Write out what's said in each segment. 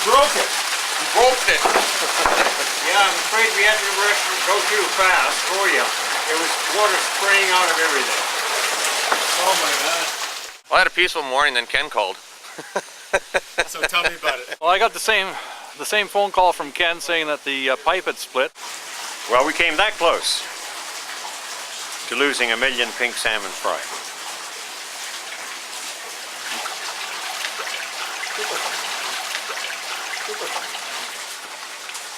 broke it. You broke it. Yeah, I'm afraid we had to go too fast for you. There was water spraying out of everything. Oh my God. Well, I had a peaceful morning, then Ken called. So tell me about it. Well, I got the same phone call from Ken saying that the pipe had split. Well, we came that close to losing 1 million pink salmon fry.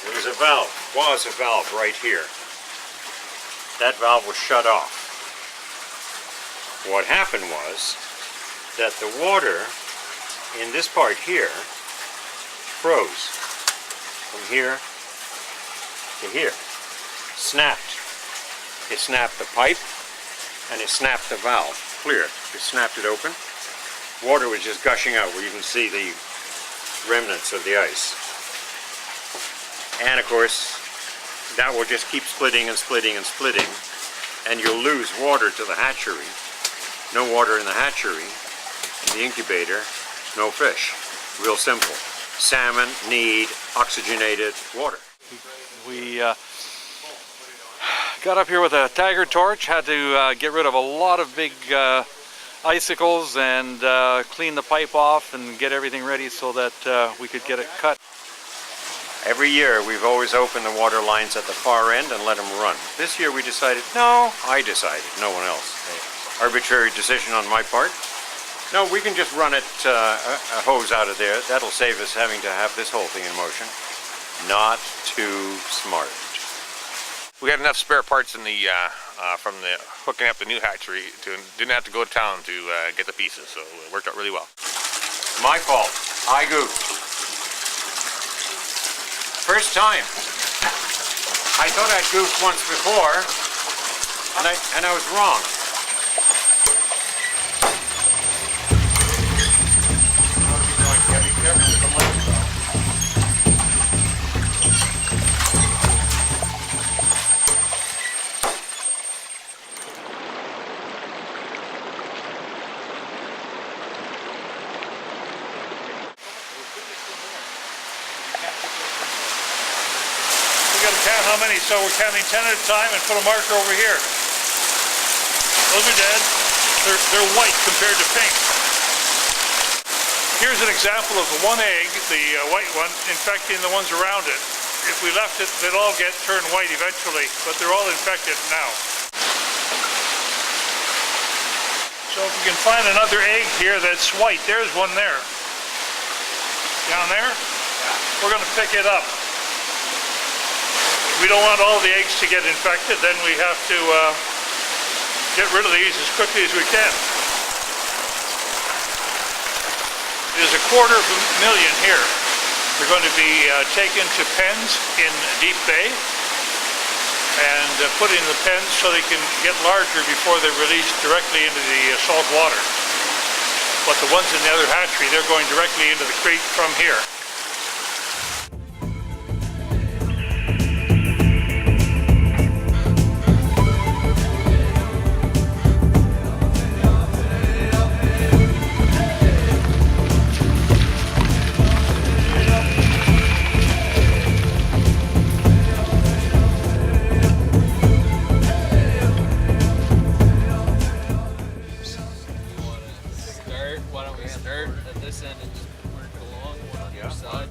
There was a valve right here. That valve was shut off. What happened was that the water in this part here froze from here to here. Snapped. It snapped the pipe and it snapped the valve. Clear. It snapped it open. Water was just gushing out where you can see the remnants of the ice. And of course, that will just keep splitting and splitting and splitting, and you'll lose water to the hatchery. No water in the hatchery, in the incubator, no fish. Real simple. Salmon need oxygenated water. We got up here with a Tiger torch, had to get rid of a lot of big icicles and clean the pipe off and get everything ready so that we could get it cut. Every year we've always opened the water lines at the far end and let them run. This year we decided, no, I decided, no one else. Arbitrary decision on my part. No, we can just run it, a hose out of there. That'll save us having to have this whole thing in motion. Not too smart. We had enough spare parts in the from the hooking up the new hatchery didn't have to go to town to get the pieces, so it worked out really well. My fault. I goofed. First time. I thought I'd goofed once before, and I was wrong. We got to count how many, so we're counting 10 at a time and put a marker over here. Those are dead. They're white compared to pink. Here's an example of the one egg, the white one, infecting the ones around it. If we left it, they'd all turn white eventually, but they're all infected now. So if we can find another egg here that's white, there's one there. Down there? Yeah. We're going to pick it up. We don't want all the eggs to get infected, then we have to get rid of these as quickly as we can. There's 250,000 here. They're going to be taken to pens in Deep Bay and put in the pens so they can get larger before they're released directly into the salt water. But the ones in the other hatchery, they're going directly into the creek from here. Why don't we start at this end and just work along one on each side?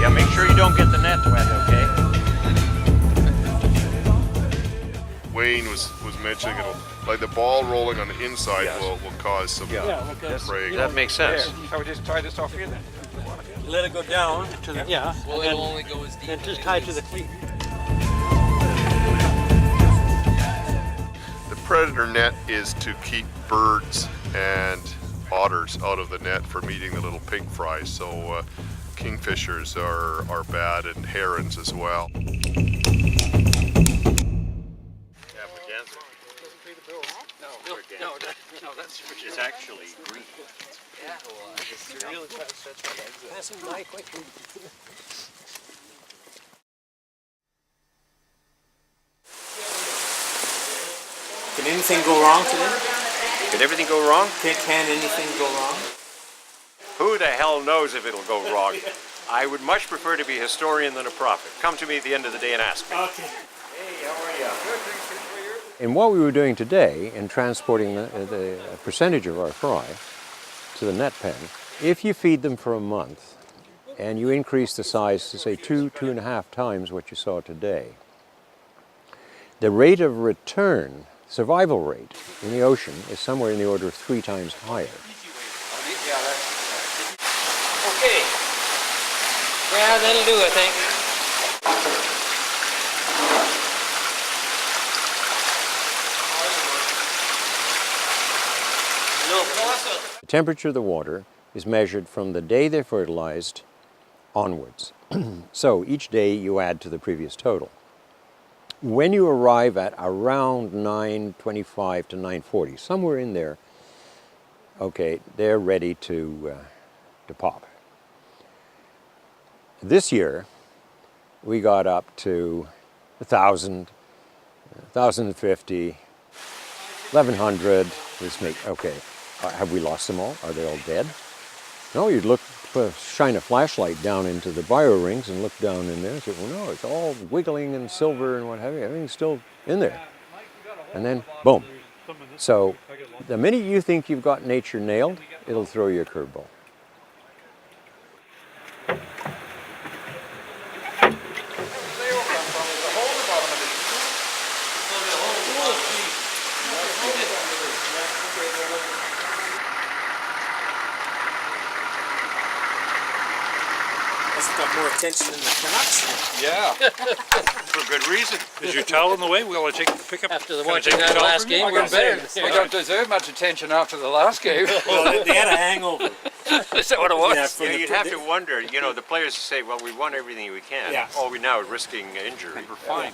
Yeah, make sure you don't get the net wet, okay? Wayne was mentioning it'll, like the ball rolling on the inside will cause some fraying. That makes sense. So we just tie this off here then? Let it go down to the, yeah. Well, and it'll only go as deep and as just it tie is. to the cleat. The predator net is to keep birds and otters out of the net for eating the little pink fries. So kingfishers are bad, and herons as well. No, that's It's actually green. passing by quickly. Can anything go wrong today? Can everything go wrong? Can anything go wrong? Who the hell knows if it'll go wrong? I would much prefer to be a historian than a prophet. Come to me at the end of the day and ask me. Okay. Hey, how are you? In what we were doing today, in transporting the percentage of our fry to the net pen, if you feed them for a month and you increase the size to say 2.5 times what you saw today, the rate of return, survival rate in the ocean is somewhere in the order of 3 times higher. Okay. Yeah, that'll do, I think. The temperature of the water is measured from the day they're fertilized onwards. So each day you add to the previous total. When you arrive at around 9:25 to 9:40, somewhere in there, okay, they're ready to pop. This year, we got up to 1,000, 1,050, 1,100. Okay, have we lost them all? Are they all dead? No, you'd look, shine a flashlight down into the bio rings and look down in there and say, well, no, it's all wiggling and silver and what have you. Everything's still in there. And then, boom. So the minute you think you've got nature nailed, it'll throw you a curveball. That's got more attention than the Canucks. Yeah. For good reason. Is your towel in the way? We want to pick up. After the Can I watching take the that towel last from you? game, we're better. We don't deserve much attention after the last game. Well, they had a hangover. Is that what it was? Yeah, from the You'd have to wonder, you know, the players say, well, we won everything we can. Yeah. All we now are risking injury. We're fine.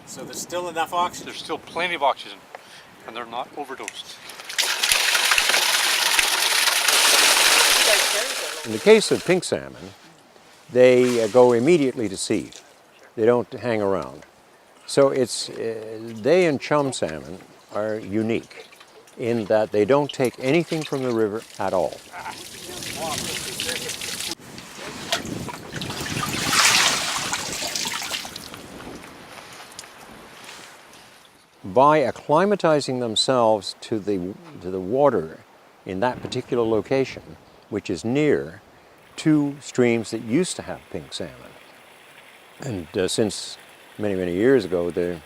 So there's still enough oxygen. There's still plenty of oxygen, and they're not overdosed. In the case of pink salmon, they go immediately to seed. They don't hang around. So it's, they and chum salmon are unique in that they don't take anything from the river at all. By acclimatizing themselves to the water in that particular location, which is near two streams that used to have pink salmon. And since many, many years ago, they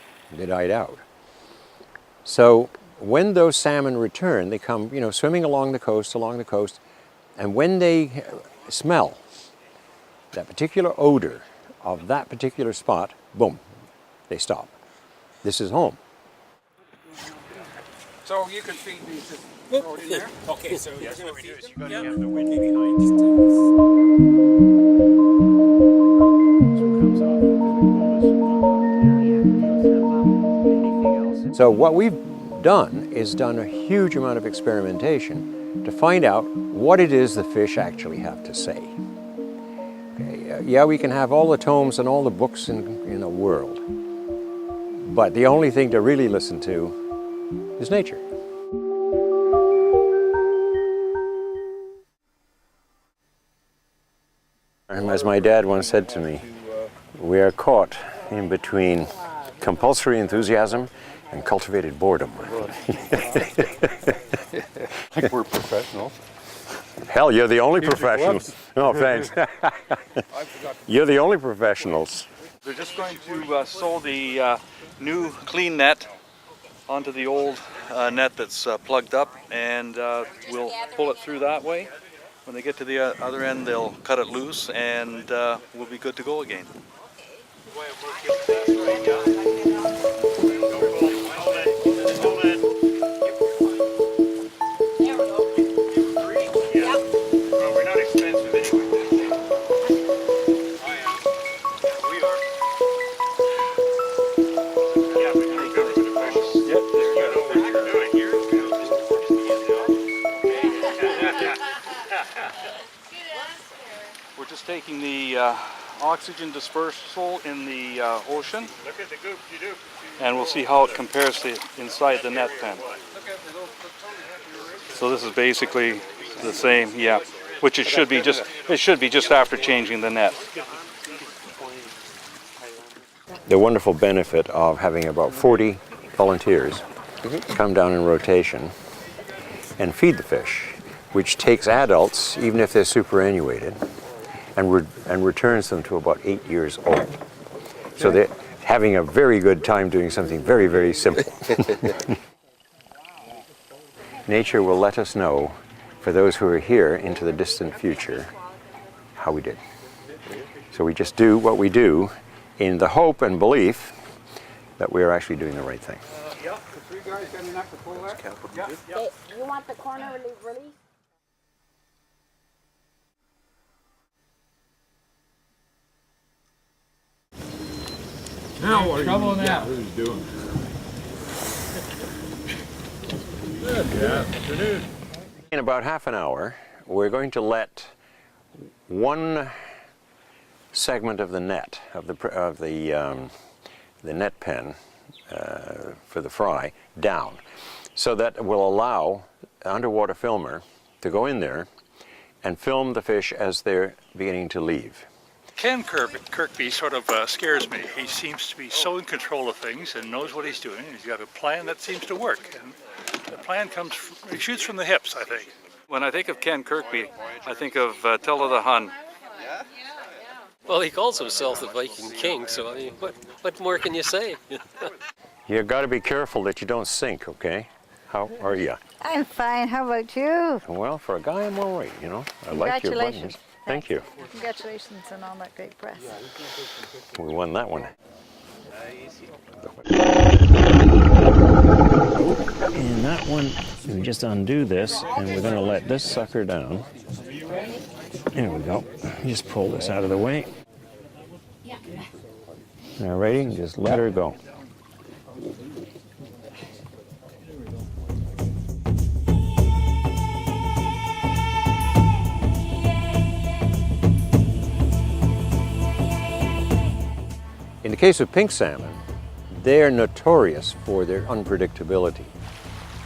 died out. So when those salmon return, they come, you know, swimming along the coast, and when they smell that particular odor of that particular spot, boom, they stop. This is home. So you can feed these just throw it in there? Okay, so Yes, you're what we going do to is feed you're them? going to have the wind behind. So what we've done is done a huge amount of experimentation to find out what it is the fish actually have to say. Okay, yeah, we can have all the tomes and all the books in the world, but the only thing to really listen to is nature. And as my dad once said to me, we are caught in between compulsory enthusiasm and cultivated boredom. I think we're professionals. Hell, you're the only professionals. No, thanks. You're the only professionals. They're just going to sew the new clean net onto the old net that's plugged up, and we'll pull it through that way. When they get to the other end, they'll cut it loose, and we'll be good to go again. the oxygen dispersal in the ocean. Look at the goop you do. And we'll see how it compares to inside the net pen. So this is basically the same, yeah, which it should be just after changing the net. The wonderful benefit of having about 40 volunteers come down in rotation and feed the fish, which takes adults, even if they're superannuated, and returns them to about 8 years old. So they're having a very good time doing something very, very simple. Nature will let us know, for those who are here into the distant future, how we did. So we just do what we do in the hope and belief that we are actually doing the right thing. You want the corner release? Now what trouble now. In about half an hour, we're going to let one segment of the net, of the net pen for the fry, down, so that will allow an underwater filmer to go in there and film the fish as they're beginning to leave. Ken Kirkby sort of scares me. He seems to be so in control of things and knows what he's doing. He's got a plan that seems to work. And the plan he shoots from the hips, I think. When I think of Ken Kirkby, I think of Tella the Hun. Well, he calls himself the Viking King, so I mean, what more can you say? You've got to be careful that you don't sink, okay? How are you? I'm fine. How about you? Well, for a guy, I'm all right, you know. I like your buttons. Thank you. Congratulations on all that great press. We won that one. And that one, we just undo this, and we're going to let this sucker down. There we go. Just pull this out of the way. Alrighty, just let her go. In the case of pink salmon, they're notorious for their unpredictability.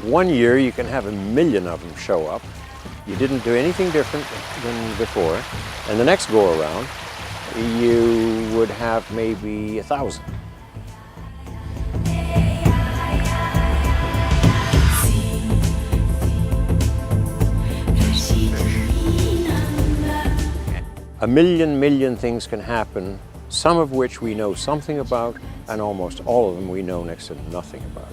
One year you can have 1 million of them show up. You didn't do anything different than before. And the next go around, you would have maybe 1,000. A million things can happen, some of which we know something about, and almost all of them we know next to nothing about.